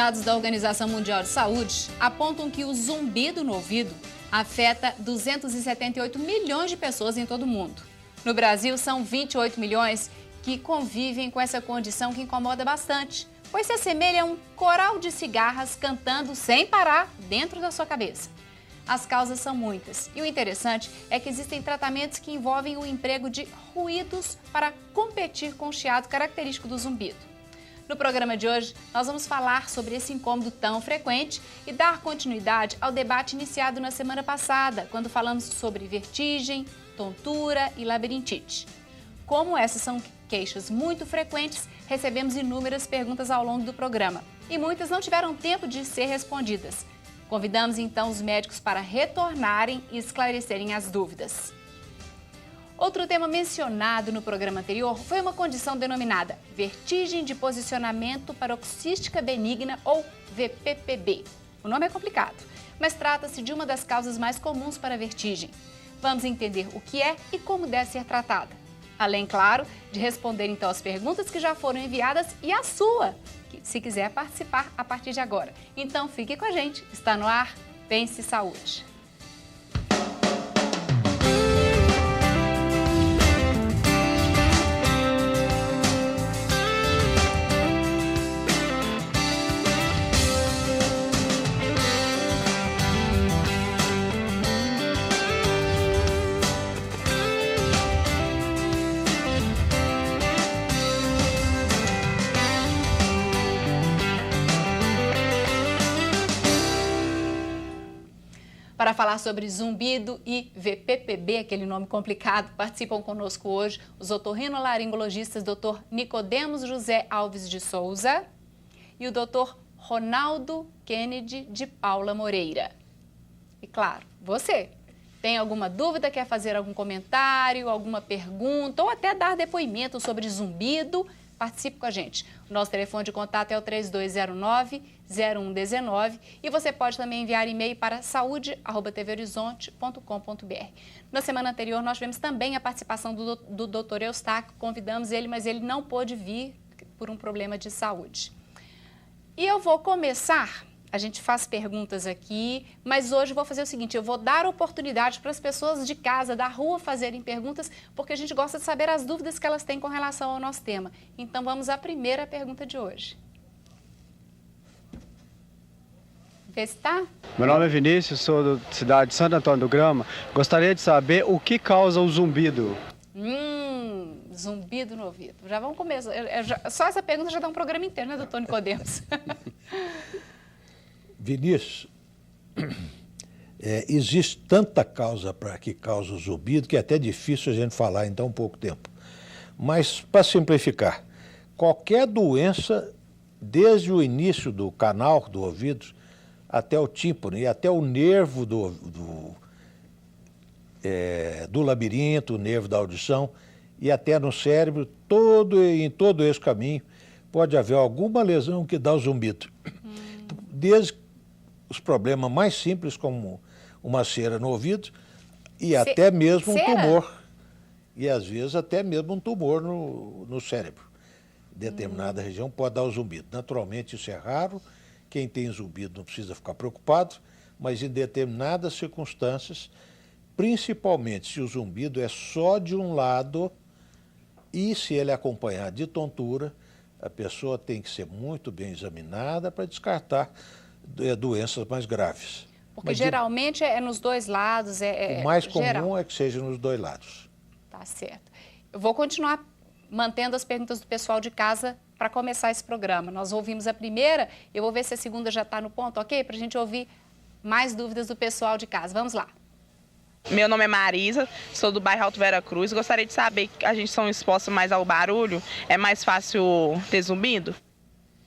dados da Organização Mundial de Saúde apontam que o zumbido no ouvido afeta 278 milhões de pessoas em todo o mundo. No Brasil, são 28 milhões que convivem com essa condição que incomoda bastante, pois se assemelha a um coral de cigarras cantando sem parar dentro da sua cabeça. As causas são muitas e o interessante é que existem tratamentos que envolvem o emprego de ruídos para competir com o chiado característico do zumbido. No programa de hoje, nós vamos falar sobre esse incômodo tão frequente e dar continuidade ao debate iniciado na semana passada, quando falamos sobre vertigem, tontura e labirintite. Como essas são queixas muito frequentes, recebemos inúmeras perguntas ao longo do programa e muitas não tiveram tempo de ser respondidas. Convidamos então os médicos para retornarem e esclarecerem as dúvidas. Outro tema mencionado no programa anterior foi uma condição denominada vertigem de posicionamento paroxística benigna ou VPPB. O nome é complicado, mas trata-se de uma das causas mais comuns para a vertigem. Vamos entender o que é e como deve ser tratada. Além, claro, de responder então as perguntas que já foram enviadas e a sua, se quiser participar a partir de agora. Então fique com a gente, está no ar Pense Saúde. Para falar sobre zumbido e VPPB, aquele nome complicado, participam conosco hoje os otorrinolaringologistas Dr. Nicodemos José Alves de Souza e o Dr. Ronaldo Kennedy de Paula Moreira. E claro, você tem alguma dúvida, quer fazer algum comentário, alguma pergunta ou até dar depoimento sobre zumbido? Participe com a gente. O nosso telefone de contato é o 3209-0119 e você pode também enviar e-mail para saude@tvhorizonte.com.br. Na semana anterior, nós tivemos também a participação do Dr. Eustáquio, convidamos ele, mas ele não pôde vir por um problema de saúde. E eu vou começar, a gente faz perguntas aqui, mas hoje eu vou fazer o seguinte, eu vou dar oportunidade para as pessoas de casa, da rua, fazerem perguntas, porque a gente gosta de saber as dúvidas que elas têm com relação ao nosso tema. Então vamos à primeira pergunta de hoje. Vê se tá? Meu nome é Vinícius, sou da cidade de Santo Antônio do Grama. Gostaria de saber o que causa o zumbido. Zumbido no ouvido. Já vamos começar. Só essa pergunta já dá um programa inteiro, né, doutor Nicodemos? Vinícius, existe tanta causa para que causa o zumbido que é até difícil a gente falar em tão pouco tempo. Mas, para simplificar, qualquer doença, desde o início do canal do ouvido até o tímpano e até o nervo do labirinto, o nervo da audição e até no cérebro, em todo esse caminho, pode haver alguma lesão que dá o zumbido. Desde os problemas mais simples, como uma cera no ouvido, e até mesmo um tumor. E às vezes até mesmo um tumor no cérebro. Determinada região pode dar o zumbido. Naturalmente isso é raro, quem tem zumbido não precisa ficar preocupado, mas em determinadas circunstâncias, principalmente se o zumbido é só de um lado e se ele é acompanhado de tontura, a pessoa tem que ser muito bem examinada para descartar doenças mais graves. Porque geralmente é nos dois lados. O mais comum é que seja nos dois lados. Tá certo. Eu vou continuar mantendo as perguntas do pessoal de casa para começar esse programa. Nós ouvimos a primeira, eu vou ver se a segunda já está no ponto, ok? Para a gente ouvir mais dúvidas do pessoal de casa. Vamos lá. Meu nome é Marisa, sou do bairro Alto Vera Cruz. Gostaria de saber, a gente são expostos mais ao barulho, é mais fácil ter zumbido?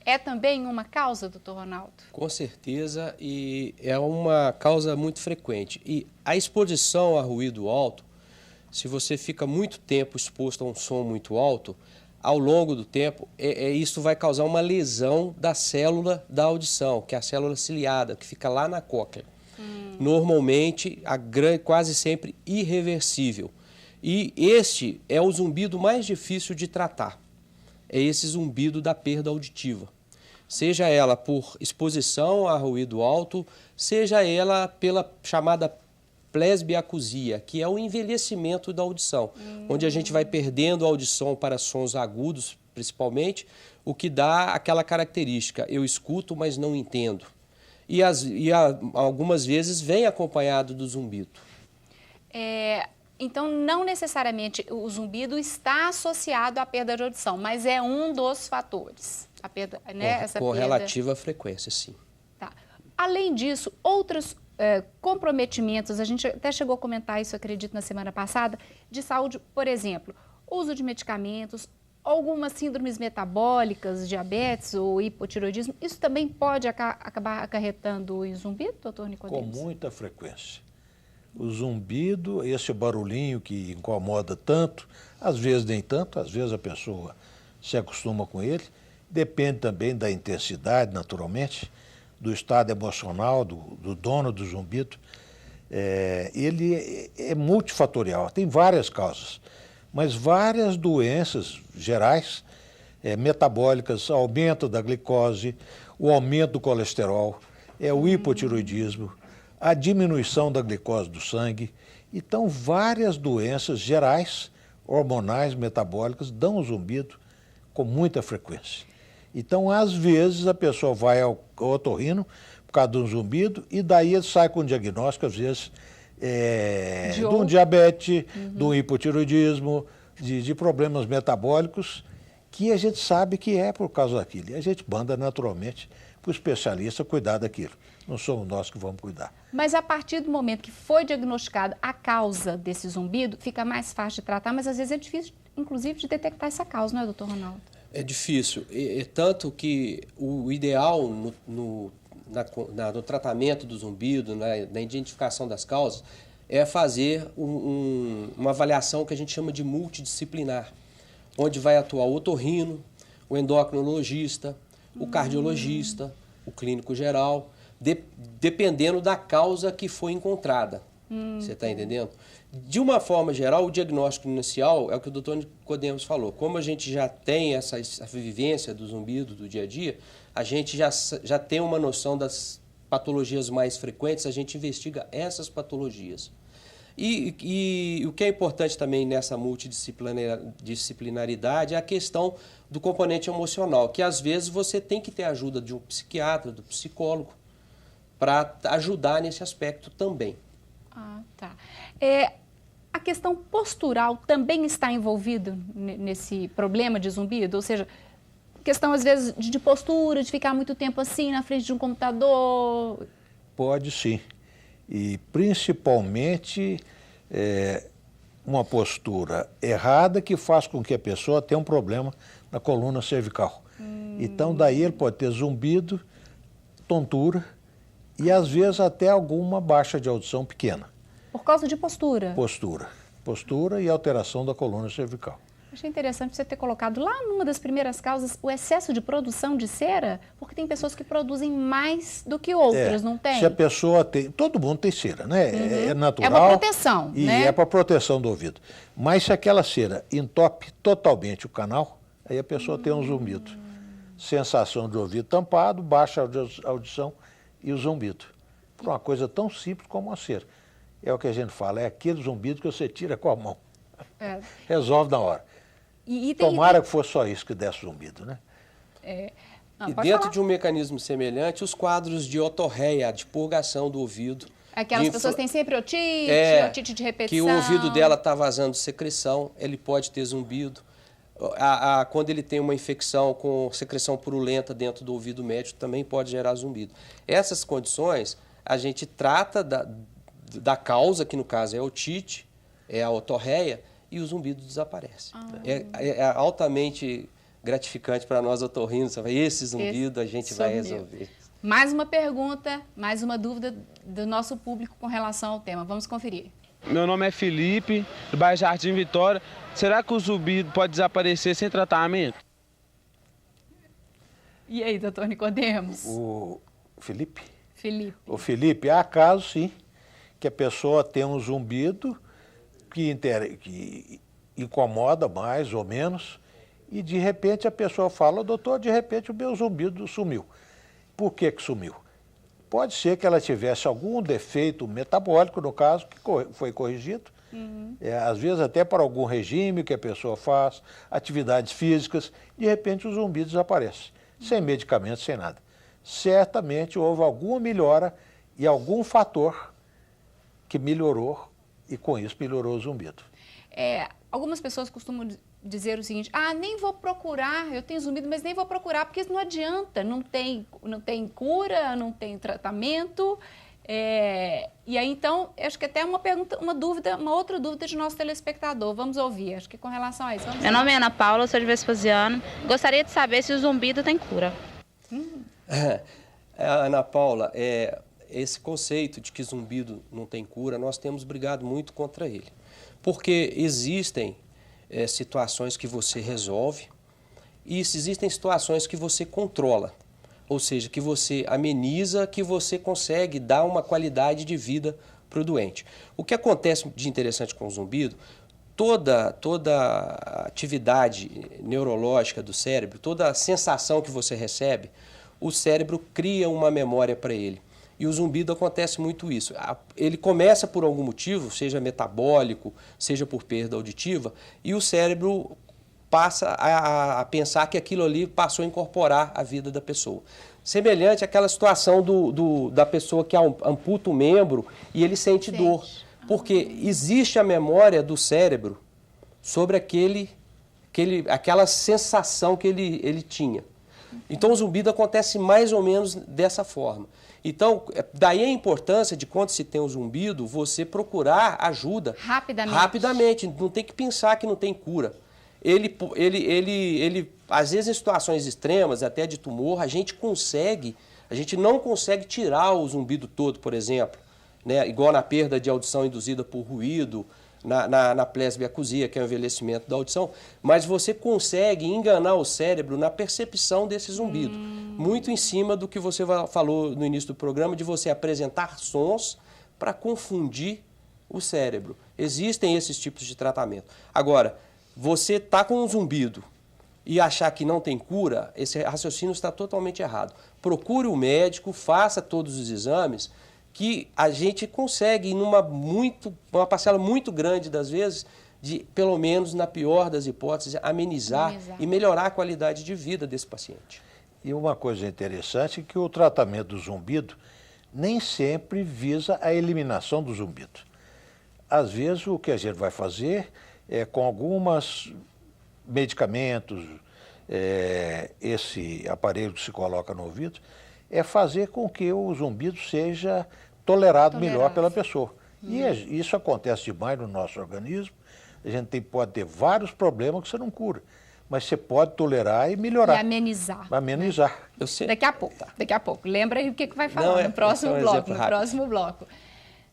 É também uma causa, doutor Ronaldo? Com certeza, e é uma causa muito frequente. E a exposição a ruído alto, se você fica muito tempo exposto a um som muito alto, ao longo do tempo, isso vai causar uma lesão da célula da audição, que é a célula ciliada, que fica lá na cóclea. Normalmente, quase sempre irreversível. E este é o zumbido mais difícil de tratar. É esse zumbido da perda auditiva. seja ela por exposição a ruído alto, seja ela pela chamada presbiacusia, que é o envelhecimento da audição, onde a gente vai perdendo a audição para sons agudos, principalmente, o que dá aquela característica, eu escuto, mas não entendo. E algumas vezes vem acompanhado do zumbido. Então, não necessariamente o zumbido está associado à perda de audição, mas é um dos fatores. A perda, né? Com relativa frequência, sim. Tá. Além disso, outros comprometimentos, a gente até chegou a comentar isso, acredito, na semana passada, de saúde, por exemplo, uso de medicamentos, algumas síndromes metabólicas, diabetes ou hipotiroidismo, isso também pode acabar acarretando em zumbido, doutor Nicodemos? Com muita frequência. O zumbido, esse barulhinho que incomoda tanto, às vezes nem tanto, às vezes a pessoa se acostuma com ele, depende também da intensidade, naturalmente, do estado emocional do dono do zumbido. Ele é multifatorial, tem várias causas, mas várias doenças gerais, metabólicas, aumento da glicose, o aumento do colesterol, o hipotiroidismo, a diminuição da glicose do sangue. Então, várias doenças gerais, hormonais, metabólicas, dão zumbido com muita frequência. Então, às vezes, a pessoa vai ao otorrino por causa de um zumbido e daí ele sai com um diagnóstico, às vezes, de um diabetes, de um hipotiroidismo, de problemas metabólicos, que a gente sabe que é por causa daquilo. E a gente manda, naturalmente, para o especialista cuidar daquilo. Não somos nós que vamos cuidar. Mas a partir do momento que foi diagnosticado a causa desse zumbido, fica mais fácil de tratar, mas às vezes é difícil, inclusive, de detectar essa causa, não é, doutor Ronaldo? É difícil, tanto que o ideal no tratamento do zumbido, na identificação das causas, é fazer uma avaliação que a gente chama de multidisciplinar, onde vai atuar o otorrino, o endocrinologista, o cardiologista, o clínico geral, dependendo da causa que foi encontrada. Você está entendendo? De uma forma geral, o diagnóstico inicial é o que o doutor Nicodemos falou. Como a gente já tem essa vivência do zumbido do dia a dia, a gente já tem uma noção das patologias mais frequentes, a gente investiga essas patologias. E o que é importante também nessa multidisciplinaridade é a questão do componente emocional, que às vezes você tem que ter a ajuda de um psiquiatra, do psicólogo, para ajudar nesse aspecto também. Ah, tá. A questão postural também está envolvida nesse problema de zumbido? Ou seja, questão às vezes de postura, de ficar muito tempo assim na frente de um computador? Pode sim. E principalmente uma postura errada que faz com que a pessoa tenha um problema na coluna cervical. Então daí ele pode ter zumbido, tontura e às vezes até alguma baixa de audição pequena. Por causa de postura? Postura e alteração da coluna cervical. Achei interessante você ter colocado lá numa das primeiras causas o excesso de produção de cera, porque tem pessoas que produzem mais do que outras, não tem? Se a pessoa tem... Todo mundo tem cera, né? É natural. É uma proteção, e né? É para proteção do ouvido. Mas se aquela cera entope totalmente o canal, aí a pessoa tem um zumbido. Sensação de ouvido tampado, baixa audição e o zumbido. Por uma coisa tão simples como a cera. É o que a gente fala, é aquele zumbido que você tira com a mão. Resolve na hora. Tomara que fosse só isso que desse zumbido, né? E dentro de um mecanismo semelhante, os quadros de otorreia, de purgação do ouvido. Aquelas pessoas têm sempre otite, otite de repetição. Que o ouvido dela está vazando secreção, ele pode ter zumbido. Quando ele tem uma infecção com secreção purulenta dentro do ouvido médio, também pode gerar zumbido. Essas condições, a gente trata da causa, que no caso é a otite, é a otorreia, e o zumbido desaparece. É altamente gratificante para nós otorrinos. Esse zumbido a gente vai resolver. Mais uma pergunta, mais uma dúvida do nosso público com relação ao tema. Vamos conferir. Meu nome é Felipe, do bairro Jardim Vitória. Será que o zumbido pode desaparecer sem tratamento? E aí, doutor Nicodemos? O Felipe? Felipe. O Felipe, há casos, sim, que a pessoa tem um zumbido que incomoda mais ou menos E de repente a pessoa fala, doutor, de repente o meu zumbido sumiu. Por que que sumiu? Pode ser que ela tivesse algum defeito metabólico, no caso, que foi corrigido. Às vezes até para algum regime que a pessoa faz, atividades físicas, de repente o zumbido desaparece, sem medicamento, sem nada. Certamente houve alguma melhora e algum fator que melhorou e com isso melhorou o zumbido. Algumas pessoas costumam dizer o seguinte, nem vou procurar, eu tenho zumbido, mas nem vou procurar, porque isso não adianta, não tem cura, não tem tratamento. E aí, então, acho que até uma outra dúvida de nosso telespectador. Vamos ouvir, acho que com relação a isso. Meu nome é Ana Paula, sou de Vespasiano. Gostaria de saber se o zumbido tem cura. Ana Paula, esse conceito de que zumbido não tem cura, nós temos brigado muito contra ele. Porque existem situações que você resolve e existem situações que você controla. Ou seja, que você ameniza, que você consegue dar uma qualidade de vida para o doente. O que acontece de interessante com o zumbido, toda a atividade neurológica do cérebro, toda a sensação que você recebe, o cérebro cria uma memória para ele. E o zumbido acontece muito isso. Ele começa por algum motivo, seja metabólico, seja por perda auditiva, e o cérebro passa a pensar que aquilo ali passou a incorporar a vida da pessoa. Semelhante àquela situação da pessoa que amputa o membro e ele sente dor. Porque existe a memória do cérebro sobre aquela sensação que ele tinha. Então o zumbido acontece mais ou menos dessa forma. Então, daí a importância de quando se tem um zumbido, você procurar ajuda rapidamente. Não tem que pensar que não tem cura. Ele, às vezes em situações extremas, até de tumor, a gente não consegue tirar o zumbido todo, por exemplo, né? Igual na perda de audição induzida por ruído, na presbiacusia, que é o envelhecimento da audição, mas você consegue enganar o cérebro na percepção desse zumbido. Muito em cima do que você falou no início do programa, de você apresentar sons para confundir o cérebro. Existem esses tipos de tratamento. Agora, você está com um zumbido e achar que não tem cura, esse raciocínio está totalmente errado. Procure o médico, faça todos os exames, que a gente consegue, uma parcela muito grande das vezes, de, pelo menos na pior das hipóteses, amenizar e melhorar a qualidade de vida desse paciente. E uma coisa interessante é que o tratamento do zumbido nem sempre visa a eliminação do zumbido. Às vezes o que a gente vai fazer é com alguns medicamentos, esse aparelho que se coloca no ouvido, é fazer com que o zumbido seja tolerado melhor pela pessoa. E isso acontece demais no nosso organismo. A gente pode ter vários problemas que você não cura, mas você pode tolerar e melhorar. E amenizar. Amenizar. Né? Daqui a pouco. Lembra aí o que vai falar no próximo bloco.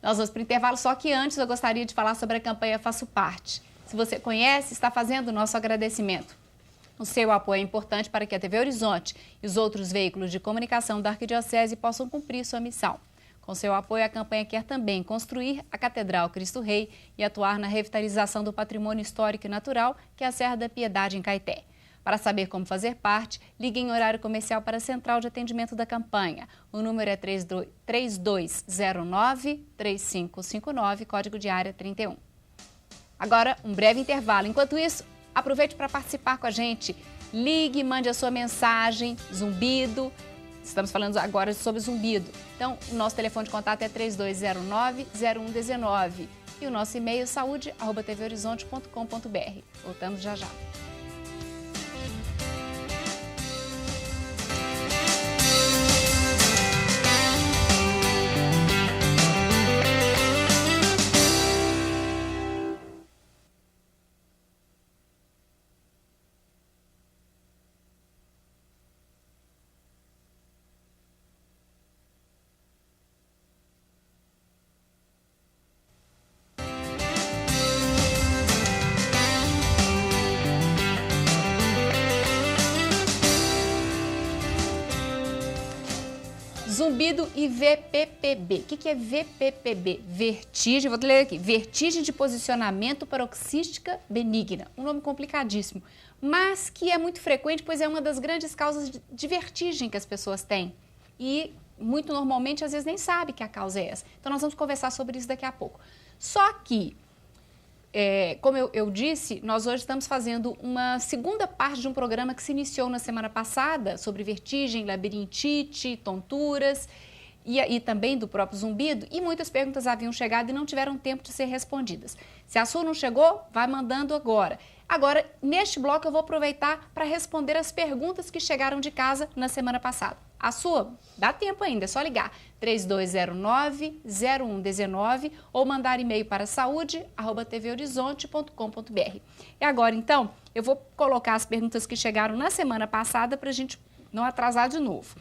Nós vamos para o intervalo, só que antes eu gostaria de falar sobre a campanha Faço Parte. Se você conhece, está fazendo o nosso agradecimento. O seu apoio é importante para que a TV Horizonte e os outros veículos de comunicação da Arquidiocese possam cumprir sua missão. Com seu apoio, a campanha quer também construir a Catedral Cristo Rei e atuar na revitalização do patrimônio histórico e natural, que é a Serra da Piedade, em Caeté. Para saber como fazer parte, ligue em horário comercial para a central de atendimento da campanha. O número é 3209-3559, código de área 31. Agora, um breve intervalo. Enquanto isso, aproveite para participar com a gente. Ligue, mande a sua mensagem, zumbido. Estamos falando agora sobre zumbido. Então, o nosso telefone de contato é 3209-0119. E o nosso e-mail saúde@tvhorizonte.com.br. Voltamos já já. Zumbido e VPPB. O que é VPPB? Vertigem, vou ler aqui. Vertigem de posicionamento paroxística benigna. Um nome complicadíssimo, mas que é muito frequente, pois é uma das grandes causas de vertigem que as pessoas têm. E, muito normalmente, às vezes nem sabe que a causa é essa. Então, nós vamos conversar sobre isso daqui a pouco. Só que, como eu disse, nós hoje estamos fazendo uma segunda parte de um programa que se iniciou na semana passada sobre vertigem, labirintite, tonturas e também do próprio zumbido, e muitas perguntas haviam chegado e não tiveram tempo de ser respondidas. Se a sua não chegou, vai mandando agora. Agora, neste bloco, eu vou aproveitar para responder as perguntas que chegaram de casa na semana passada. A sua, dá tempo ainda, é só ligar 3209-0119 ou mandar e-mail para saúde@tvhorizonte.com.br. E agora, então, eu vou colocar as perguntas que chegaram na semana passada para a gente não atrasar de novo.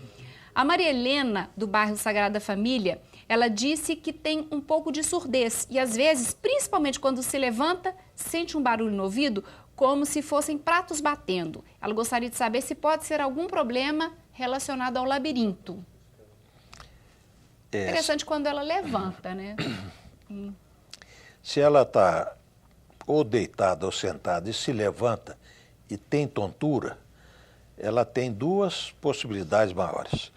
A Maria Helena, do bairro Sagrada Família, ela disse que tem um pouco de surdez e, às vezes, principalmente quando se levanta, sente um barulho no ouvido, como se fossem pratos batendo. Ela gostaria de saber se pode ser algum problema relacionado ao labirinto. Interessante quando ela levanta, né? Se ela está ou deitada ou sentada e se levanta e tem tontura, ela tem duas possibilidades maiores.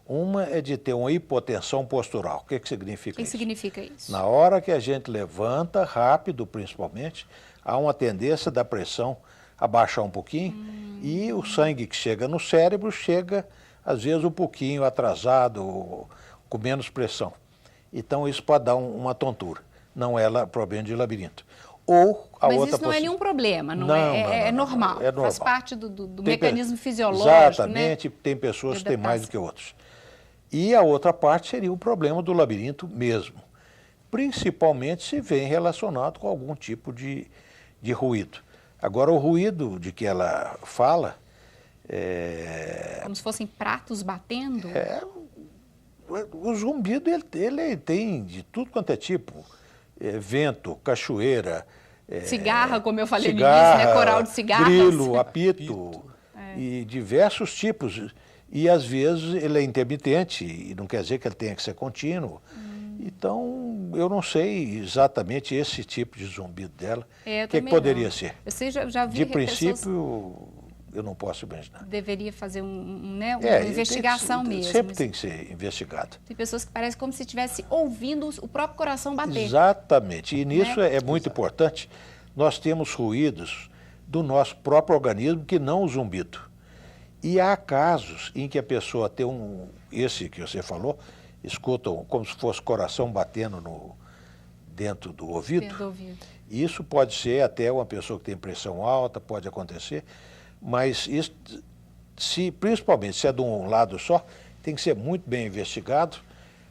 Uma é de ter uma hipotensão postural. O que significa isso? O que significa isso? Na hora que a gente levanta, rápido principalmente, há uma tendência da pressão a baixar um pouquinho e o sangue que chega no cérebro chega, às vezes, um pouquinho atrasado, com menos pressão. Então, isso pode dar uma tontura. Não é problema de labirinto. Ou a Mas outra isso não é nenhum problema, não, é normal. É normal. Faz parte do mecanismo fisiológico, exatamente, né? Tem pessoas que têm mais do que outros. E a outra parte seria o problema do labirinto mesmo. Principalmente se vem relacionado com algum tipo de ruído. Agora, o ruído de que ela fala... Como se fossem pratos batendo? O zumbido, ele tem de tudo quanto é tipo. Vento, cachoeira... cigarra, como eu falei no início, né? Coral de cigarras. Grilo, apito, e diversos tipos. E, às vezes, ele é intermitente, e não quer dizer que ele tenha que ser contínuo. Então, eu não sei exatamente esse tipo de zumbido dela. O que poderia ser? Você já vi de princípio, eu não posso imaginar. Deveria fazer uma investigação mesmo. Sempre tem que ser investigado. Tem pessoas que parecem como se estivesse ouvindo o próprio coração bater. Exatamente. E nisso é muito importante. Nós temos ruídos do nosso próprio organismo que não o zumbido. E há casos em que a pessoa tem esse que você falou, escuta como se fosse coração batendo dentro do ouvido. Dentro do ouvido. Isso pode ser até uma pessoa que tem pressão alta, pode acontecer, mas isso, principalmente se é de um lado só, tem que ser muito bem investigado,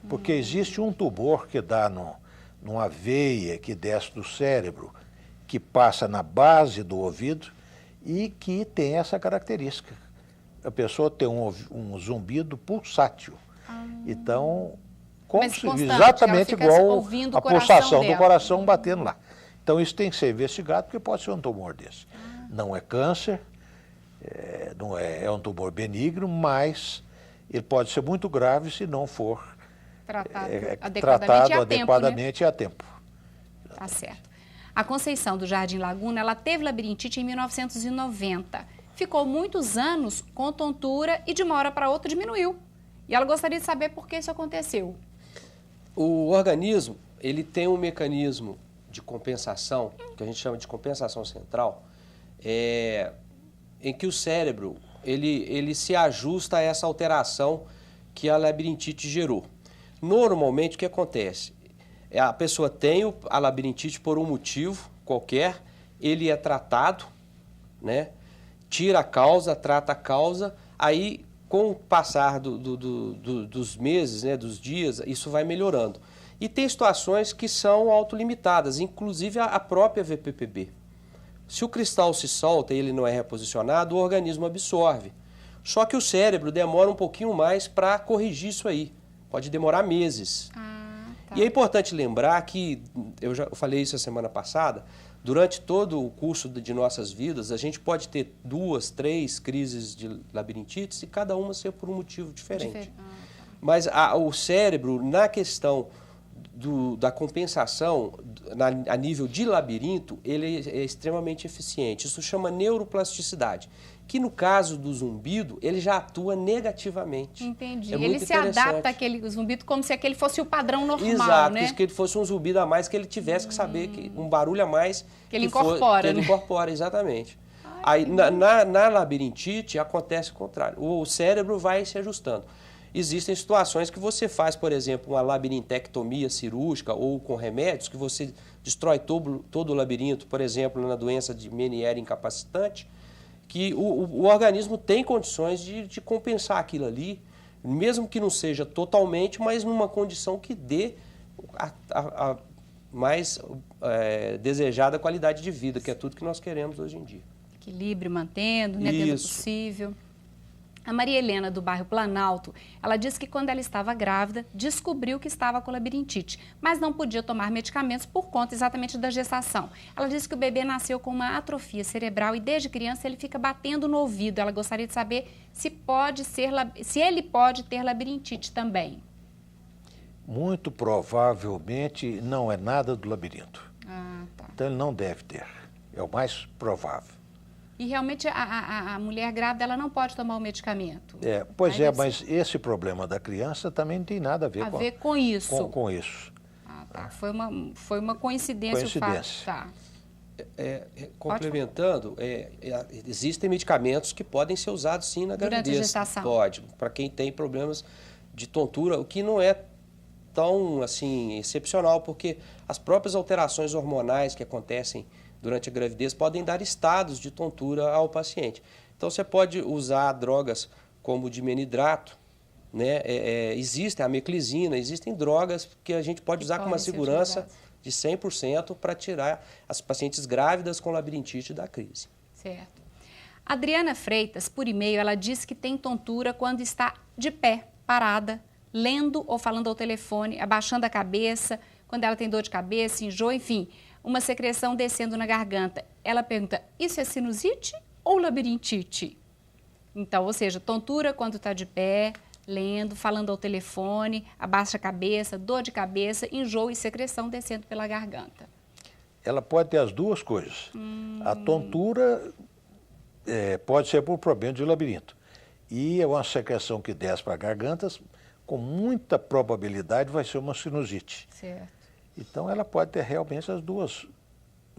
porque existe um tumor que dá numa veia que desce do cérebro, que passa na base do ouvido e que tem essa característica. A pessoa tem um zumbido pulsátil. Então, exatamente igual a pulsação do coração batendo lá. Então, isso tem que ser investigado, porque pode ser um tumor desse. Não é câncer, é um tumor benigno, mas ele pode ser muito grave se não for tratado adequadamente e a tempo. Tá certo. A Conceição do Jardim Laguna, ela teve labirintite em 1990. Ficou muitos anos com tontura e de uma hora para outra diminuiu. E ela gostaria de saber por que isso aconteceu. O organismo, ele tem um mecanismo de compensação, que a gente chama de compensação central, em que o cérebro, ele se ajusta a essa alteração que a labirintite gerou. Normalmente, o que acontece? A pessoa tem a labirintite por um motivo qualquer, ele é tratado, né? Tira a causa, trata a causa, aí com o passar dos meses, né, dos dias, isso vai melhorando. E tem situações que são autolimitadas, inclusive a própria VPPB. Se o cristal se solta e ele não é reposicionado, o organismo absorve. Só que o cérebro demora um pouquinho mais para corrigir isso aí. Pode demorar meses. Tá. E é importante lembrar que, eu já falei isso a semana passada, durante todo o curso de nossas vidas, a gente pode ter 2, 3 crises de labirintite e cada uma ser por um motivo diferente. Mas o cérebro, na questão da compensação, a nível de labirinto, ele é extremamente eficiente. Isso chama neuroplasticidade, que no caso do zumbido, ele já atua negativamente. Entendi. É Ele se adapta àquele zumbido como se aquele fosse o padrão normal, exato, né? Exato, que ele fosse um zumbido a mais, que ele tivesse que saber que um barulho a mais... Que ele incorpora, que ele incorpora, exatamente. Aí, na labirintite, acontece o contrário. O cérebro vai se ajustando. Existem situações que você faz, por exemplo, uma labirintectomia cirúrgica ou com remédios, que você destrói todo o labirinto, por exemplo, na doença de Meniere incapacitante, que o organismo tem condições de compensar aquilo ali, mesmo que não seja totalmente, mas numa condição que dê a mais desejada qualidade de vida, que é tudo que nós queremos hoje em dia. Equilíbrio mantendo, né, dentro do possível. A Maria Helena, do bairro Planalto, ela disse que quando ela estava grávida, descobriu que estava com labirintite, mas não podia tomar medicamentos por conta exatamente da gestação. Ela disse que o bebê nasceu com uma atrofia cerebral e desde criança ele fica batendo no ouvido. Ela gostaria de saber se ele pode ter labirintite também. Muito provavelmente não é nada do labirinto. Tá. Então ele não deve ter. É o mais provável. E realmente a mulher grávida ela não pode tomar o medicamento. Mas esse problema da criança também não tem nada a ver com isso. Com isso. Tá. Foi uma coincidência. O fato. Tá. Complementando, existem medicamentos que podem ser usados sim na gravidez. Durante a gestação. Pode, para quem tem problemas de tontura, o que não é tão assim excepcional, porque as próprias alterações hormonais que acontecem durante a gravidez podem dar estados de tontura ao paciente. Então você pode usar drogas como o dimenidrato, né? Existe a meclizina, existem drogas que a gente pode usar com uma segurança de 100% para tirar as pacientes grávidas com labirintite da crise. Certo. Adriana Freitas, por e-mail, ela disse que tem tontura quando está de pé, parada, lendo ou falando ao telefone, abaixando a cabeça, quando ela tem dor de cabeça, enjoo, enfim, uma secreção descendo na garganta. Ela pergunta, isso é sinusite ou labirintite? Então, ou seja, tontura quando está de pé, lendo, falando ao telefone, abaixa a cabeça, dor de cabeça, enjoo e secreção descendo pela garganta. Ela pode ter as duas coisas. A tontura pode ser por problema de labirinto. E é uma secreção que desce para a garganta, com muita probabilidade vai ser uma sinusite. Certo. Então ela pode ter realmente os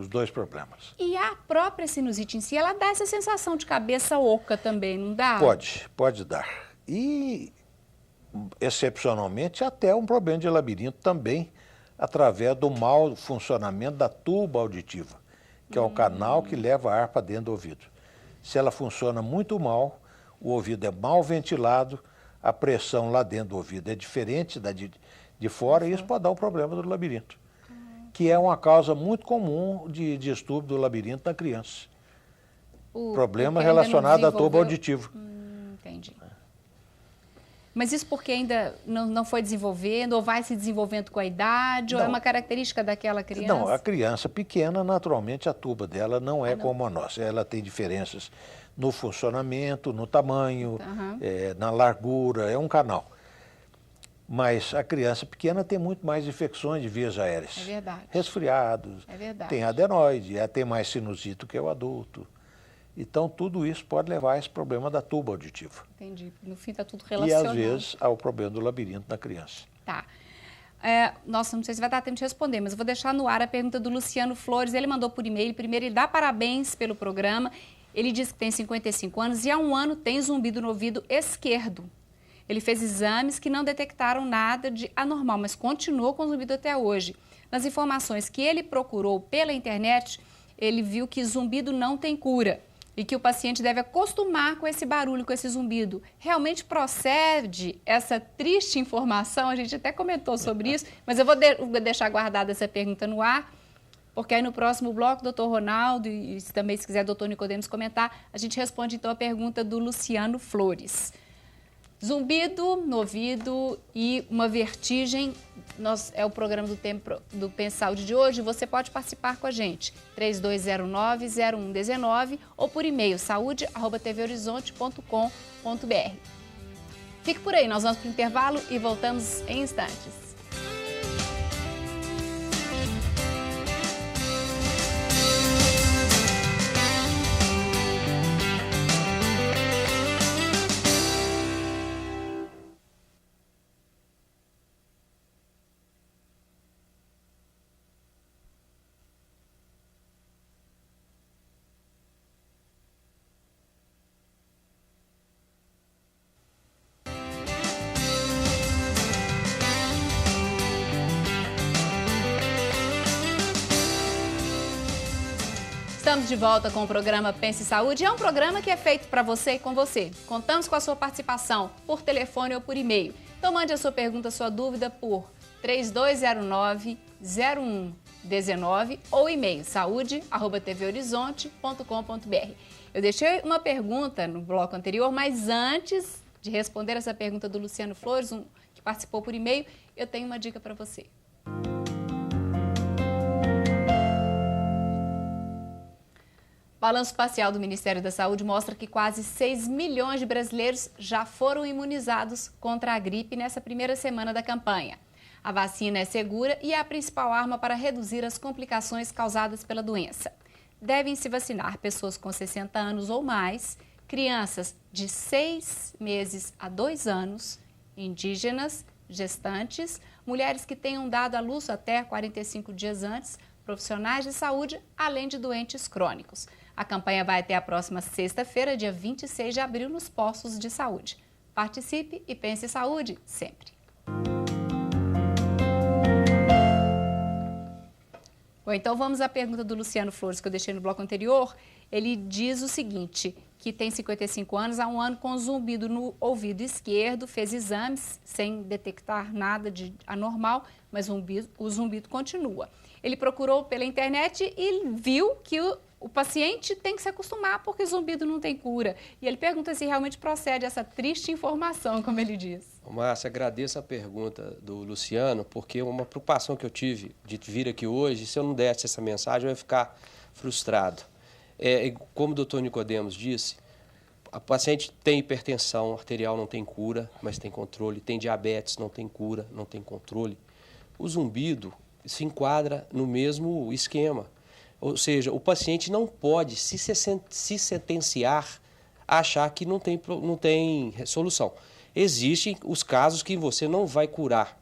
dois problemas. E a própria sinusite em si, ela dá essa sensação de cabeça oca também, não dá? Pode dar. E, excepcionalmente, até um problema de labirinto também, através do mau funcionamento da tuba auditiva, que é o canal que leva ar para dentro do ouvido. Se ela funciona muito mal, o ouvido é mal ventilado, a pressão lá dentro do ouvido é diferente da de fora, e isso pode dar um problema do labirinto, que é uma causa muito comum de distúrbio do labirinto na criança. Problema relacionado à tuba auditiva. Entendi. Mas isso porque ainda não foi desenvolvendo, ou vai se desenvolvendo com a idade, ou é uma característica daquela criança? Não, a criança pequena, naturalmente, a tuba dela não é como a nossa. Ela tem diferenças no funcionamento, no tamanho, na largura, é um canal. Mas a criança pequena tem muito mais infecções de vias aéreas. É verdade. Resfriados, tem adenoide, tem mais sinusite que o adulto. Então, tudo isso pode levar a esse problema da tuba auditiva. Entendi. No fim, está tudo relacionado. E, às vezes, ao problema do labirinto na criança. Tá. Nossa, não sei se vai dar tempo de responder, mas eu vou deixar no ar a pergunta do Luciano Flores. Ele mandou por e-mail. Primeiro, ele dá parabéns pelo programa. Ele diz que tem 55 anos e há 1 ano tem zumbido no ouvido esquerdo. Ele fez exames que não detectaram nada de anormal, mas continuou com zumbido até hoje. Nas informações que ele procurou pela internet, ele viu que zumbido não tem cura e que o paciente deve acostumar com esse barulho, com esse zumbido. Realmente procede essa triste informação? A gente até comentou sobre isso, mas eu vou deixar guardada essa pergunta no ar, porque aí no próximo bloco, doutor Ronaldo, e também se quiser doutor Nicodemos comentar, a gente responde então a pergunta do Luciano Flores. Zumbido no ouvido e uma vertigem, é o programa do Pense Saúde de hoje. Você pode participar com a gente, 3209-0119 ou por e-mail saúde@tvhorizonte.com.br. Fique por aí, nós vamos para o intervalo e voltamos em instantes. Estamos de volta com o programa Pense Saúde. É um programa que é feito para você e com você. Contamos com a sua participação por telefone ou por e-mail. Então mande a sua pergunta, a sua dúvida por 3209-0119 ou e-mail saude@tvhorizonte.com.br. Eu deixei uma pergunta no bloco anterior, mas antes de responder essa pergunta do Luciano Flores, que participou por e-mail, eu tenho uma dica para você. O balanço parcial do Ministério da Saúde mostra que quase 6 milhões de brasileiros já foram imunizados contra a gripe nessa primeira semana da campanha. A vacina é segura e é a principal arma para reduzir as complicações causadas pela doença. Devem se vacinar pessoas com 60 anos ou mais, crianças de 6 meses a 2 anos, indígenas, gestantes, mulheres que tenham dado à luz até 45 dias antes, profissionais de saúde, além de doentes crônicos. A campanha vai até a próxima sexta-feira, dia 26 de abril, nos postos de saúde. Participe e pense em saúde sempre. Bom, então vamos à pergunta do Luciano Flores, que eu deixei no bloco anterior. Ele diz o seguinte, que tem 55 anos, há um ano com zumbido no ouvido esquerdo, fez exames sem detectar nada de anormal, mas o zumbido continua. Ele procurou pela internet e viu que o paciente tem que se acostumar porque zumbido não tem cura. E ele pergunta se realmente procede essa triste informação, como ele diz. Márcia, agradeço a pergunta do Luciano, porque uma preocupação que eu tive de vir aqui hoje, se eu não desse essa mensagem, eu ia ficar frustrado. Como o doutor Nicodemos disse, a paciente tem hipertensão arterial, não tem cura, mas tem controle, tem diabetes, não tem cura, não tem controle. O zumbido se enquadra no mesmo esquema. Ou seja, o paciente não pode se sentenciar a achar que não tem solução. Existem os casos que você não vai curar,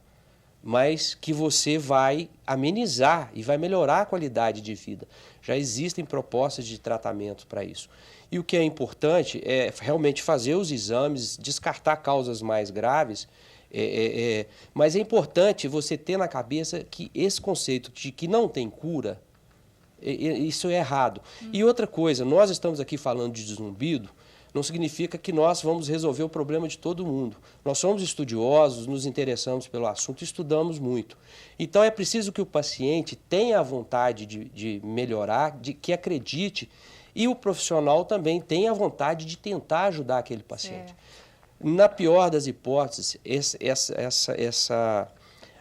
mas que você vai amenizar e vai melhorar a qualidade de vida. Já existem propostas de tratamento para isso. E o que é importante é realmente fazer os exames, descartar causas mais graves, mas é importante você ter na cabeça que esse conceito de que não tem cura, isso é errado. E outra coisa, nós estamos aqui falando de zumbido, não significa que nós vamos resolver o problema de todo mundo. Nós somos estudiosos, nos interessamos pelo assunto, estudamos muito. Então é preciso que o paciente tenha a vontade de melhorar, que acredite, e o profissional também tenha a vontade de tentar ajudar aquele paciente. Na pior das hipóteses, essa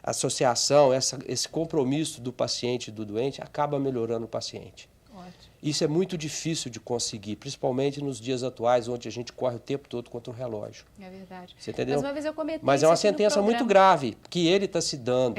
associação, esse compromisso do paciente e do doente acaba melhorando o paciente. Ótimo. Isso é muito difícil de conseguir, principalmente nos dias atuais, onde a gente corre o tempo todo contra o relógio. É verdade. Você entendeu? Mas uma vez eu comentei Mas é uma sentença muito grave que ele está se dando.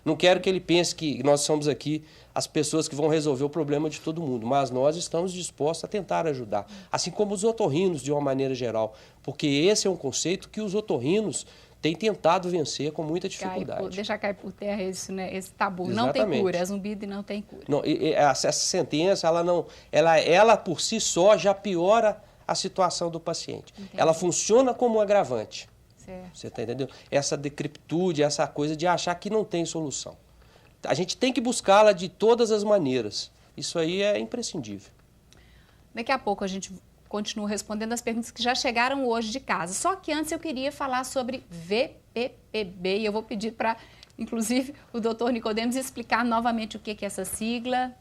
Não quero que ele pense que nós somos aqui as pessoas que vão resolver o problema de todo mundo, mas nós estamos dispostos a tentar ajudar, assim como os otorrinos de uma maneira geral, porque esse é um conceito que os otorrinos têm tentado vencer com muita dificuldade. Deixar cair por terra esse tabu. Exatamente. Não tem cura, é zumbido e não tem cura. Não, essa sentença, ela por si só já piora a situação do paciente. Entendi. Ela funciona como um agravante. Certo. Você está entendendo? Essa decrepitude, essa coisa de achar que não tem solução. A gente tem que buscá-la de todas as maneiras. Isso aí é imprescindível. Daqui a pouco a gente continua respondendo as perguntas que já chegaram hoje de casa. Só que antes eu queria falar sobre VPPB e eu vou pedir para, inclusive, o doutor Nicodemos explicar novamente o que é essa sigla.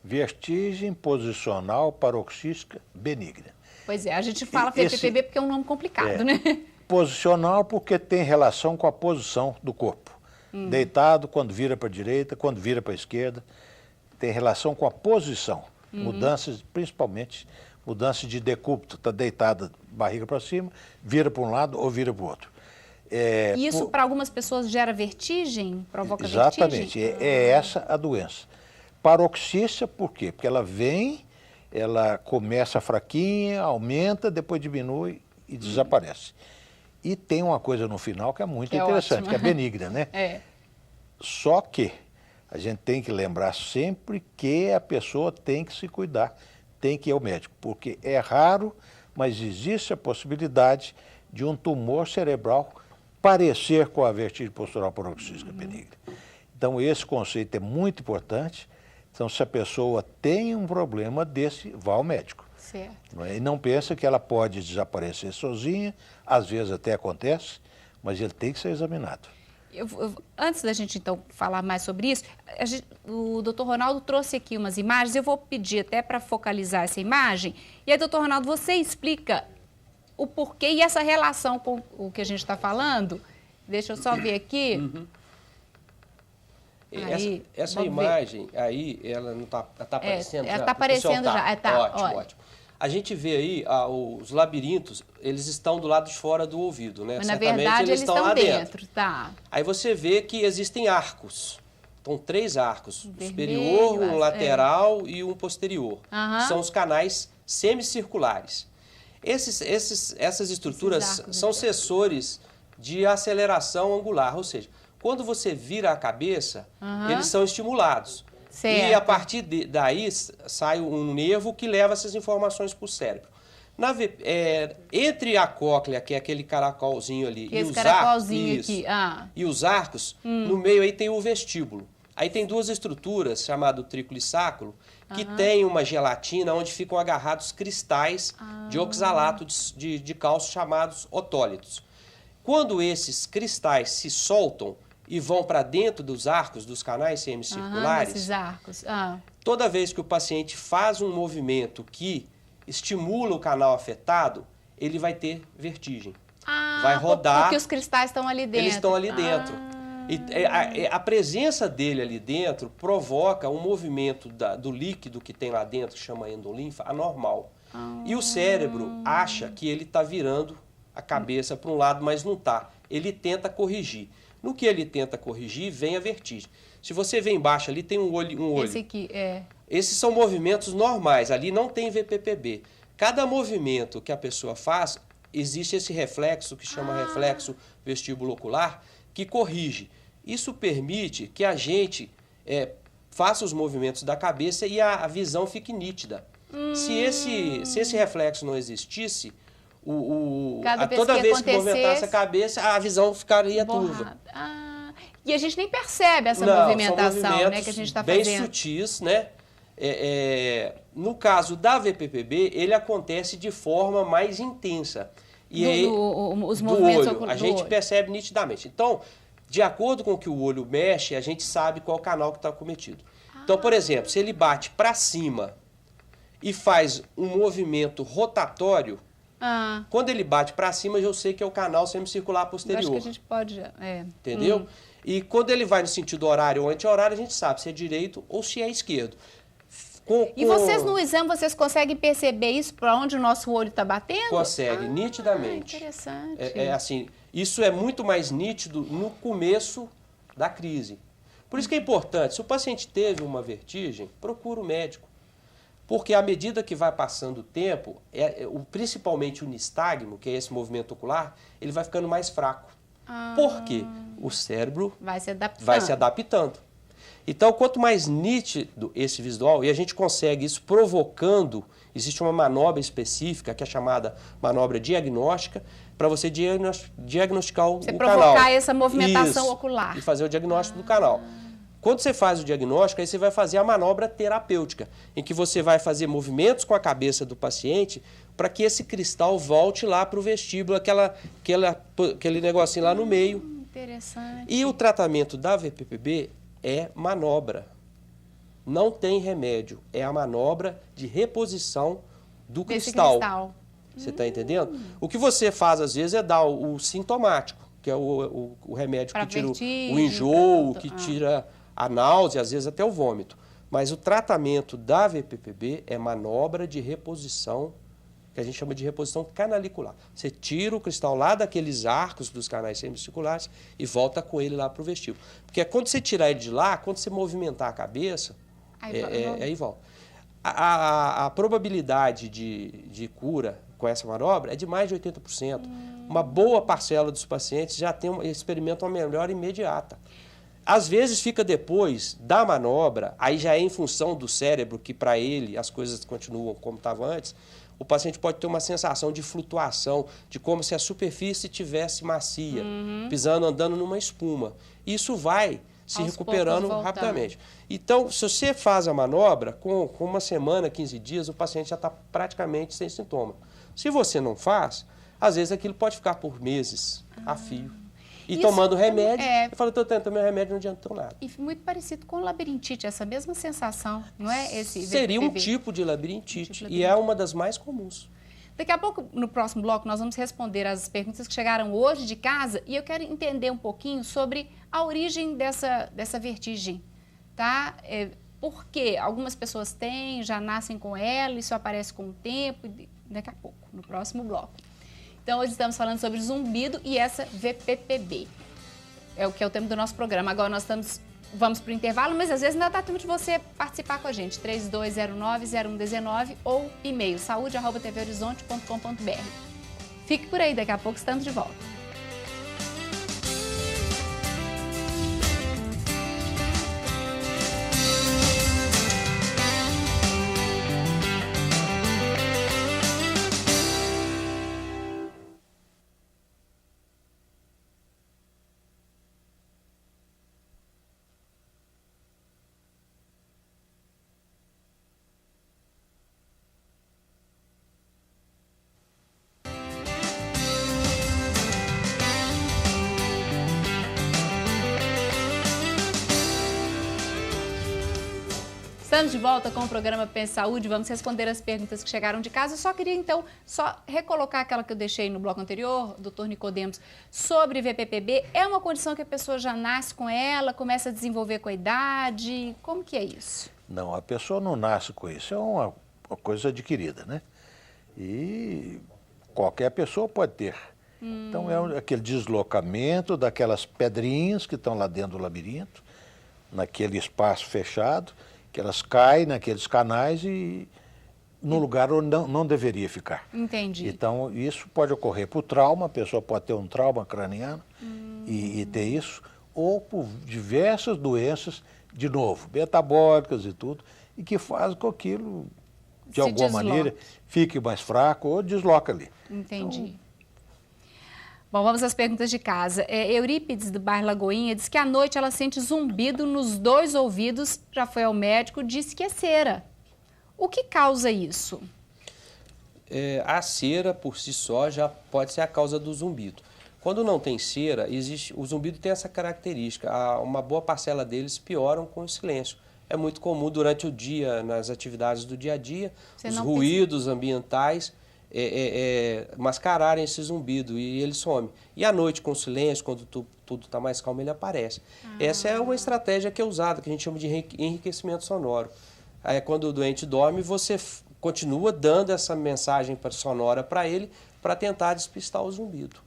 Vertigem posicional paroxística benigna. Pois é, a gente fala VPPB porque é um nome complicado, né? Posicional porque tem relação com a posição do corpo. Deitado, quando vira para a direita, quando vira para a esquerda, tem relação com a posição. Mudanças, principalmente mudança de decúbito, está deitada, barriga para cima, vira para um lado ou vira para o outro. E isso para algumas pessoas gera vertigem? Provoca exatamente, vertigem? é essa a doença. Paroxística, por quê? Porque ela vem, ela começa fraquinha, aumenta, depois diminui e desaparece. E tem uma coisa no final que é muito interessante, ótimo. que é benigna, né? Só que a gente tem que lembrar sempre que a pessoa tem que se cuidar, tem que ir ao médico, porque é raro, mas existe a possibilidade de um tumor cerebral parecer com a vertigem postural paroxística benigna. Então, esse conceito é muito importante. Então, se a pessoa tem um problema desse, vá ao médico. Certo. E não pensa que ela pode desaparecer sozinha, às vezes até acontece, mas ele tem que ser examinado. Antes da gente, então, falar mais sobre isso, o doutor Ronaldo trouxe aqui umas imagens, eu vou pedir até para focalizar essa imagem. E aí, doutor Ronaldo, você explica o porquê e essa relação com o que a gente está falando? Deixa eu só ver aqui. Aí, essa imagem aí, ela não está aparecendo já? Ela está aparecendo já. Ótimo. A gente vê aí os labirintos, eles estão do lado de fora do ouvido, né? Mas, na verdade, eles estão lá dentro. Tá. Aí você vê que existem arcos. Então, 3 arcos. Um vermelho, superior, um lateral e um posterior. Aham. São os canais semicirculares. Essas estruturas são sensores de aceleração angular, ou seja, quando você vira a cabeça, eles são estimulados. Certo. E a partir daí sai um nervo que leva essas informações para o cérebro. Entre a cóclea, que é aquele caracolzinho ali, e os arcos, no meio aí tem o vestíbulo. Aí tem 2 estruturas, chamado trículo e sacro, que tem uma gelatina onde ficam agarrados cristais de oxalato de cálcio chamados otólitos. Quando esses cristais se soltam e vão para dentro dos arcos, dos canais semicirculares, esses arcos. Toda vez que o paciente faz um movimento que estimula o canal afetado, ele vai ter vertigem. Vai rodar. Porque os cristais estão ali dentro. Eles estão ali dentro. E a presença dele ali dentro provoca um movimento do líquido que tem lá dentro, que chama endolinfa, anormal. E o cérebro acha que ele está virando a cabeça para um lado, mas não está. Ele tenta corrigir. No que ele tenta corrigir, vem a vertigem. Se você vê embaixo ali, tem um olho. Esse aqui, Esses são movimentos normais, ali não tem VPPB. Cada movimento que a pessoa faz, existe esse reflexo, que chama reflexo vestibulocular, que corrige. Isso permite que a gente faça os movimentos da cabeça e a visão fique nítida. Se esse reflexo não existisse, toda vez que movimentasse a cabeça, a visão ficaria turva. E a gente nem percebe essa movimentação, né, que a gente está fazendo. Bem sutis, né? No caso da VPPB, ele acontece de forma mais intensa. E os movimentos do olho, a gente percebe nitidamente. Então, de acordo com o que o olho mexe, a gente sabe qual canal que está cometido. Então, por exemplo, se ele bate para cima e faz um movimento rotatório, quando ele bate para cima, eu sei que é o canal semicircular posterior. Eu acho que a gente pode... Entendeu? E quando ele vai no sentido horário ou anti-horário, a gente sabe se é direito ou se é esquerdo. E vocês no exame, vocês conseguem perceber isso, para onde o nosso olho está batendo? Consegue, nitidamente. Interessante. Assim, isso é muito mais nítido no começo da crise. Por isso que é importante, se o paciente teve uma vertigem, procura o médico. Porque à medida que vai passando o tempo, principalmente o nistagmo, que é esse movimento ocular, ele vai ficando mais fraco. Por quê? O cérebro vai se adaptando. Então, quanto mais nítido esse visual, e a gente consegue isso provocando, existe uma manobra específica, que é chamada manobra diagnóstica, para você diagnosticar o canal. Você provocar essa movimentação ocular. E fazer o diagnóstico do canal. Quando você faz o diagnóstico, aí você vai fazer a manobra terapêutica, em que você vai fazer movimentos com a cabeça do paciente para que esse cristal volte lá para o vestíbulo, aquele negocinho lá no meio. Interessante. E o tratamento da VPPB é manobra. Não tem remédio. É a manobra de reposição do cristal. Você está entendendo? O que você faz, às vezes, é dar o sintomático, que é o remédio que tira o enjoo, que tira a náusea, às vezes até o vômito. Mas o tratamento da VPPB é manobra de reposição, que a gente chama de reposição canalicular. Você tira o cristal lá daqueles arcos dos canais semicirculares e volta com ele lá para o vestíbulo. Porque quando você tirar ele de lá, quando você movimentar a cabeça, aí volta. A probabilidade de cura com essa manobra é de mais de 80%. Uma boa parcela dos pacientes já experimentam uma melhora imediata. Às vezes fica depois da manobra, aí já é em função do cérebro, que para ele as coisas continuam como estavam antes, o paciente pode ter uma sensação de flutuação, de como se a superfície tivesse macia, pisando, andando numa espuma. Isso vai se recuperando rapidamente. Então, se você faz a manobra, com uma semana, 15 dias, o paciente já está praticamente sem sintoma. Se você não faz, às vezes aquilo pode ficar por meses a fio. E isso, tomando remédio, eu falo, estou tentando meu remédio, não adiantou nada. E muito parecido com labirintite, essa mesma sensação, não é? Seria um tipo de labirintite, e é uma das mais comuns. Daqui a pouco, no próximo bloco, nós vamos responder as perguntas que chegaram hoje de casa, e eu quero entender um pouquinho sobre a origem dessa vertigem, tá? Por quê? Algumas pessoas têm, já nascem com ela, isso aparece com o tempo, daqui a pouco, no próximo bloco. Então, hoje estamos falando sobre zumbido e essa VPPB. É o que é o tema do nosso programa. Agora nós vamos para o intervalo, mas às vezes ainda dá tempo de você participar com a gente. 3209-0119 ou e-mail saude@tvhorizonte.com.br. Fique por aí, daqui a pouco estamos de volta. Estamos de volta com o programa Pense Saúde, vamos responder as perguntas que chegaram de casa. Eu só queria, então, recolocar aquela que eu deixei no bloco anterior, doutor Nicodemos, sobre VPPB. É uma condição que a pessoa já nasce com ela, começa a desenvolver com a idade? Como que é isso? Não, a pessoa não nasce com isso, é uma coisa adquirida, né? E qualquer pessoa pode ter. Então, é aquele deslocamento daquelas pedrinhas que estão lá dentro do labirinto, naquele espaço fechado, que elas caem naqueles canais e no lugar onde não deveria ficar. Entendi. Então, isso pode ocorrer por trauma, a pessoa pode ter um trauma craniano e ter isso, ou por diversas doenças, de novo, metabólicas e tudo, e que faz com que aquilo, de alguma maneira, fique mais fraco ou desloca ali. Entendi. Então, bom, vamos às perguntas de casa. Eurípides, do bairro Lagoinha, diz que à noite ela sente zumbido nos 2 ouvidos, já foi ao médico, disse que é cera. O que causa isso? A cera, por si só, já pode ser a causa do zumbido. Quando não tem cera, o zumbido tem essa característica. Uma boa parcela deles pioram com o silêncio. É muito comum durante o dia, nas atividades do dia a dia, os ruídos ambientais mascararem esse zumbido e ele some. E à noite, com silêncio, quando tudo está mais calmo, ele aparece. Essa é uma estratégia que é usada, que a gente chama de enriquecimento sonoro. Quando o doente dorme, você continua dando essa mensagem sonora para ele para tentar despistar o zumbido.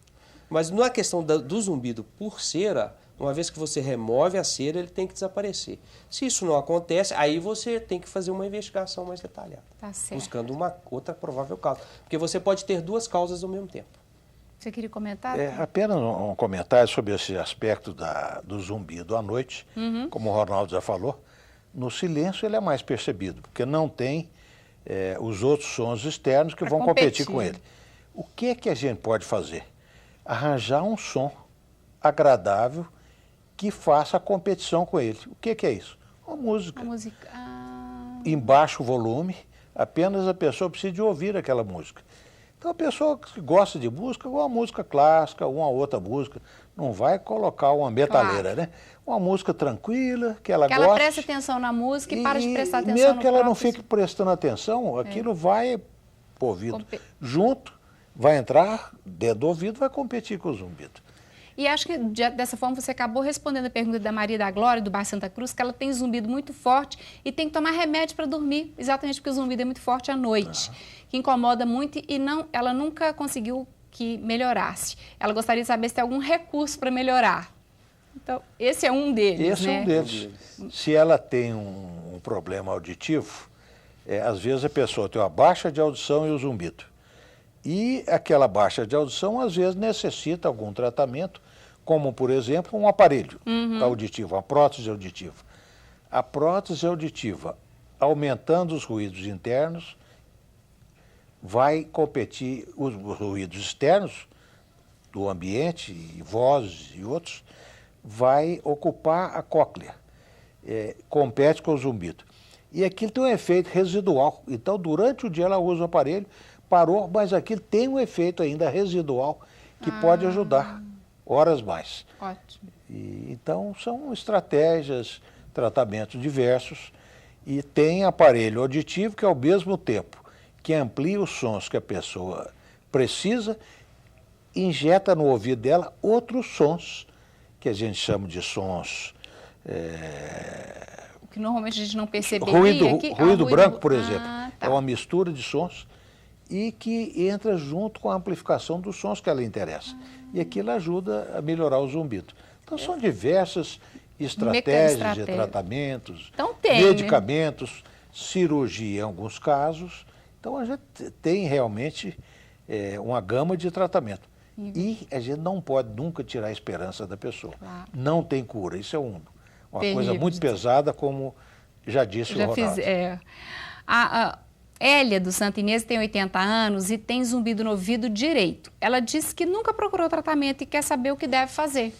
Mas na questão do zumbido por cera, uma vez que você remove a cera, ele tem que desaparecer. Se isso não acontece, aí você tem que fazer uma investigação mais detalhada. Tá certo. Buscando uma outra provável causa. Porque você pode ter 2 causas ao mesmo tempo. Você queria comentar? Apenas um comentário sobre esse aspecto do zumbido à noite. Como o Ronaldo já falou, no silêncio ele é mais percebido, porque não tem os outros sons externos que vão competir com ele. O que é que a gente pode fazer? Arranjar um som agradável que faça a competição com ele. O que é isso? Uma música. Em baixo volume, apenas a pessoa precisa de ouvir aquela música. Então a pessoa que gosta de música, uma música clássica, uma outra música, não vai colocar uma metaleira, né? Uma música tranquila, que ela goste. Que ela preste atenção na música e para de prestar atenção no mesmo que ela não fique prestando atenção, aquilo vai pro ouvido junto, vai entrar dentro do ouvido, vai competir com o zumbido. E acho que dessa forma você acabou respondendo a pergunta da Maria da Glória, do bairro Santa Cruz, que ela tem zumbido muito forte e tem que tomar remédio para dormir, exatamente porque o zumbido é muito forte à noite, que incomoda muito e ela nunca conseguiu que melhorasse. Ela gostaria de saber se tem algum recurso para melhorar. Então, esse é um deles, Esse é um deles. Se ela tem um problema auditivo, às vezes a pessoa tem uma baixa de audição e o zumbido. E aquela baixa de audição, às vezes, necessita algum tratamento, como, por exemplo, um aparelho auditivo, uma prótese auditiva. A prótese auditiva, aumentando os ruídos internos, vai competir os ruídos externos do ambiente, vozes e outros, vai ocupar a cóclea, compete com o zumbido. E aquilo tem um efeito residual. Então, durante o dia ela usa o aparelho, parou, mas aquilo tem um efeito ainda residual que pode ajudar horas mais. Ótimo. Então, são estratégias, tratamentos diversos e tem aparelho auditivo que, ao mesmo tempo que amplia os sons que a pessoa precisa, injeta no ouvido dela outros sons, que a gente chama de sons... O que normalmente a gente não perceberia. Ruído branco, por exemplo, tá. é uma mistura de sons e que entra junto com a amplificação dos sons que ela interessa. E aquilo ajuda a melhorar o zumbido. Então são diversas estratégias de tratamentos, então, medicamentos, cirurgia em alguns casos. Então a gente tem realmente uma gama de tratamento. E a gente não pode nunca tirar a esperança da pessoa. Claro. Não tem cura, isso é uma coisa muito pesada, como já disse o Ronaldo. A Hélia do Santa Inês tem 80 anos e tem zumbido no ouvido direito. Ela disse que nunca procurou tratamento e quer saber o que deve fazer.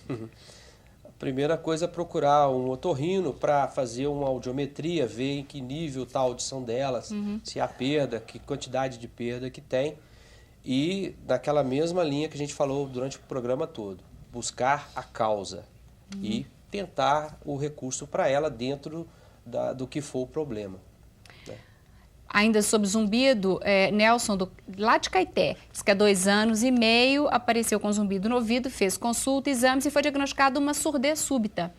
A primeira coisa é procurar um otorrino para fazer uma audiometria, ver em que nível está a audição delas, se há perda, que quantidade de perda que tem. E naquela mesma linha que a gente falou durante o programa todo, buscar a causa e tentar o recurso para ela dentro do que for o problema. Né? Ainda sobre zumbido, Nelson, lá de Caeté, diz que há 2 anos e meio apareceu com zumbido no ouvido, fez consulta, exames e foi diagnosticado uma surdez súbita.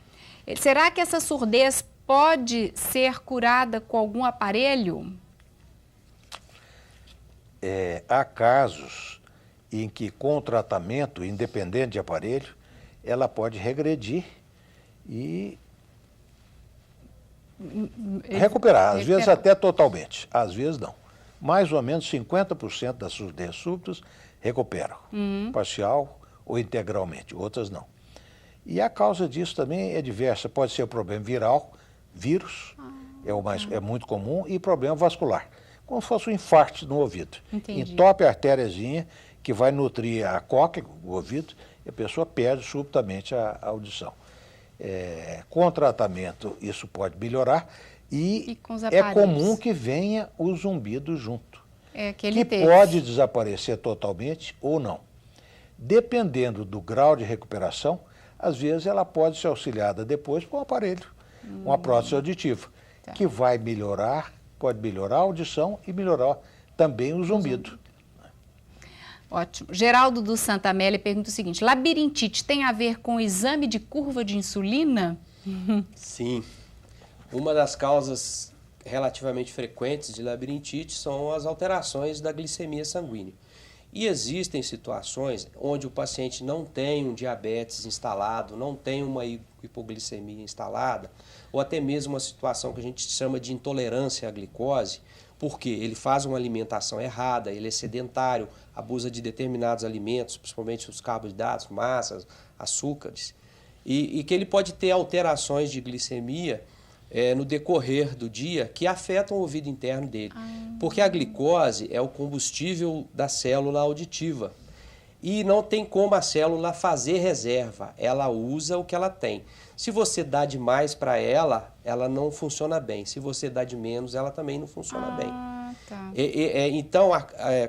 Será que essa surdez pode ser curada com algum aparelho? Há casos em que, com o tratamento, independente de aparelho, ela pode regredir e recuperar, às vezes até totalmente, às vezes não. Mais ou menos 50% das surdez súbitas recuperam, parcial ou integralmente, outras não. E a causa disso também é diversa, pode ser o problema viral, vírus, é muito comum, e problema vascular, como se fosse um infarto no ouvido. Entendi. Entope a artériazinha que vai nutrir a cóclea, o ouvido, e a pessoa perde subitamente a audição. Com tratamento isso pode melhorar e é comum que venha o zumbido junto, que pode desaparecer totalmente ou não. Dependendo do grau de recuperação, às vezes ela pode ser auxiliada depois com um aparelho, uma prótese auditiva, que vai melhorar, pode melhorar a audição e melhorar também o zumbido. Ótimo. Geraldo do Santa Amélia pergunta o seguinte: labirintite tem a ver com o exame de curva de insulina? Sim. Uma das causas relativamente frequentes de labirintite são as alterações da glicemia sanguínea. E existem situações onde o paciente não tem um diabetes instalado, não tem uma hipoglicemia instalada, ou até mesmo uma situação que a gente chama de intolerância à glicose, porque ele faz uma alimentação errada, ele é sedentário, abusa de determinados alimentos, principalmente os carboidratos, massas, açúcares, e que ele pode ter alterações de glicemia no decorrer do dia que afetam o ouvido interno dele. Porque a glicose é o combustível da célula auditiva. E não tem como a célula fazer reserva, ela usa o que ela tem. Se você dá demais para ela, ela não funciona bem. Se você dá de menos, ela também não funciona bem. Tá. Então,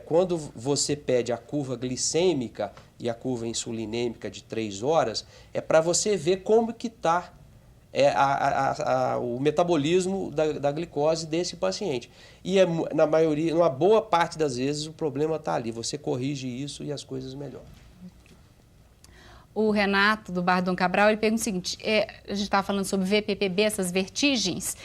quando você pede a curva glicêmica e a curva insulinêmica de 3 horas, é para você ver como que está o metabolismo da glicose desse paciente. E na maioria, numa boa parte das vezes, o problema está ali. Você corrige isso e as coisas melhoram. O Renato, do bairro Dom Cabral, ele pergunta o seguinte, a gente estava falando sobre VPPB, essas vertigens,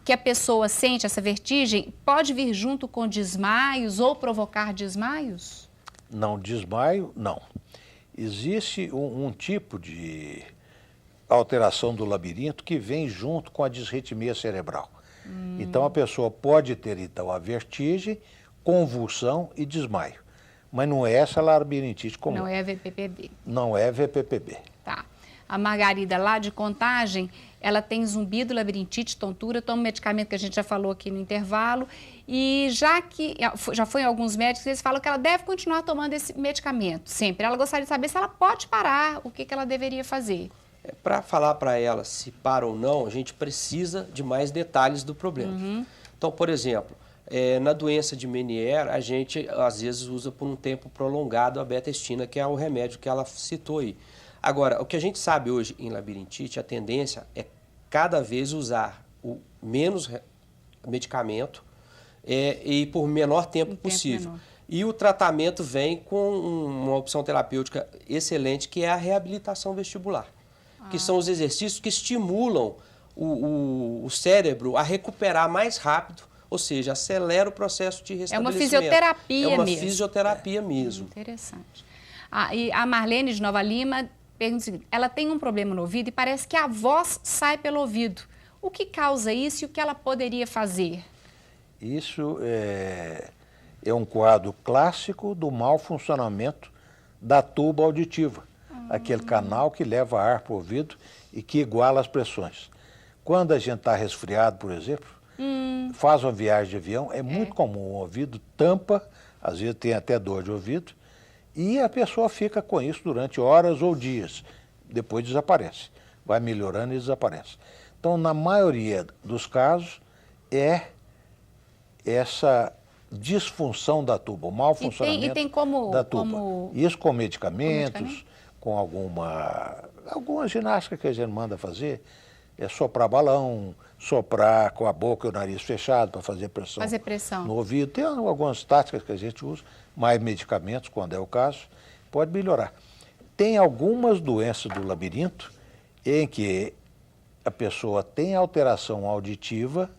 que a pessoa sente, essa vertigem, pode vir junto com desmaios ou provocar desmaios? Não, desmaio, não. Existe um tipo de alteração do labirinto que vem junto com a disritmia cerebral. Então, a pessoa pode ter, então, a vertigem, convulsão e desmaio. Mas não é essa labirintite comum. Não é VPPB. Não é VPPB. Tá. A Margarida, lá de Contagem, ela tem zumbido, labirintite, tontura, toma um medicamento que a gente já falou aqui no intervalo. E já foi em alguns médicos, eles falam que ela deve continuar tomando esse medicamento sempre. Ela gostaria de saber se ela pode parar, o que ela deveria fazer. Para falar para ela se para ou não, a gente precisa de mais detalhes do problema. Então, por exemplo, na doença de Meniere, a gente às vezes usa por um tempo prolongado a beta-estina, que é o remédio que ela citou aí. Agora, o que a gente sabe hoje em labirintite, a tendência é cada vez usar o menos medicamento e por menor tempo possível. Menor. E o tratamento vem com uma opção terapêutica excelente, que é a reabilitação vestibular, que são os exercícios que estimulam o cérebro a recuperar mais rápido, ou seja, acelera o processo de restabelecimento. É uma fisioterapia mesmo. É uma fisioterapia mesmo. Interessante. E a Marlene de Nova Lima pergunta o seguinte, ela tem um problema no ouvido e parece que a voz sai pelo ouvido. O que causa isso e o que ela poderia fazer? Isso é um quadro clássico do mau funcionamento da tuba auditiva, aquele canal que leva ar para o ouvido e que iguala as pressões. Quando a gente está resfriado, por exemplo, faz uma viagem de avião, é muito comum o ouvido tampa, às vezes tem até dor de ouvido, e a pessoa fica com isso durante horas ou dias, depois desaparece, vai melhorando e desaparece. Então, na maioria dos casos, é essa disfunção da tuba, o mau funcionamento da tuba. Isso com medicamentos, com alguma ginástica que a gente manda fazer, soprar balão, soprar com a boca e o nariz fechado para fazer pressão no ouvido. Tem algumas táticas que a gente usa, mais medicamentos, quando é o caso, pode melhorar. Tem algumas doenças do labirinto em que a pessoa tem alteração auditiva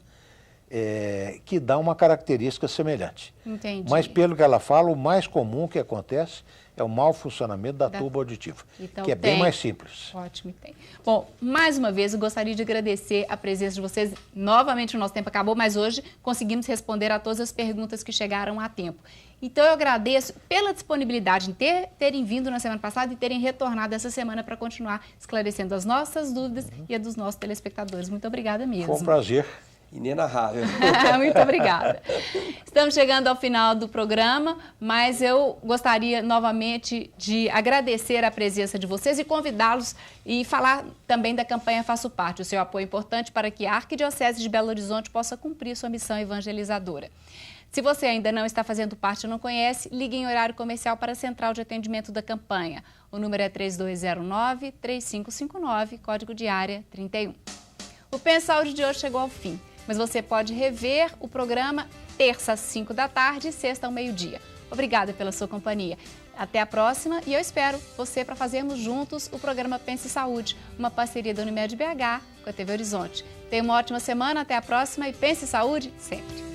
que dá uma característica semelhante. Entendi. Mas, pelo que ela fala, o mais comum que acontece é o mau funcionamento da tuba auditiva, então, que é bem mais simples. Ótimo, tem. Bom, mais uma vez, eu gostaria de agradecer a presença de vocês. Novamente, o nosso tempo acabou, mas hoje conseguimos responder a todas as perguntas que chegaram a tempo. Então, eu agradeço pela disponibilidade em terem vindo na semana passada e terem retornado essa semana para continuar esclarecendo as nossas dúvidas e a dos nossos telespectadores. Muito obrigada mesmo. Foi um prazer. Inenarrável. Muito obrigada. Estamos chegando ao final do programa, mas eu gostaria novamente de agradecer a presença de vocês e convidá-los e falar também da campanha Faço Parte. O seu apoio é importante para que a Arquidiocese de Belo Horizonte possa cumprir sua missão evangelizadora. Se você ainda não está fazendo parte ou não conhece, ligue em horário comercial para a central de atendimento da campanha. O número é 3209-3559, código de área 31. O Pense Saúde de hoje chegou ao fim. Mas você pode rever o programa terça às 5 da tarde e sexta ao meio-dia. Obrigada pela sua companhia. Até a próxima e eu espero você para fazermos juntos o programa Pense Saúde, uma parceria da Unimed BH com a TV Horizonte. Tenha uma ótima semana, até a próxima e pense saúde sempre!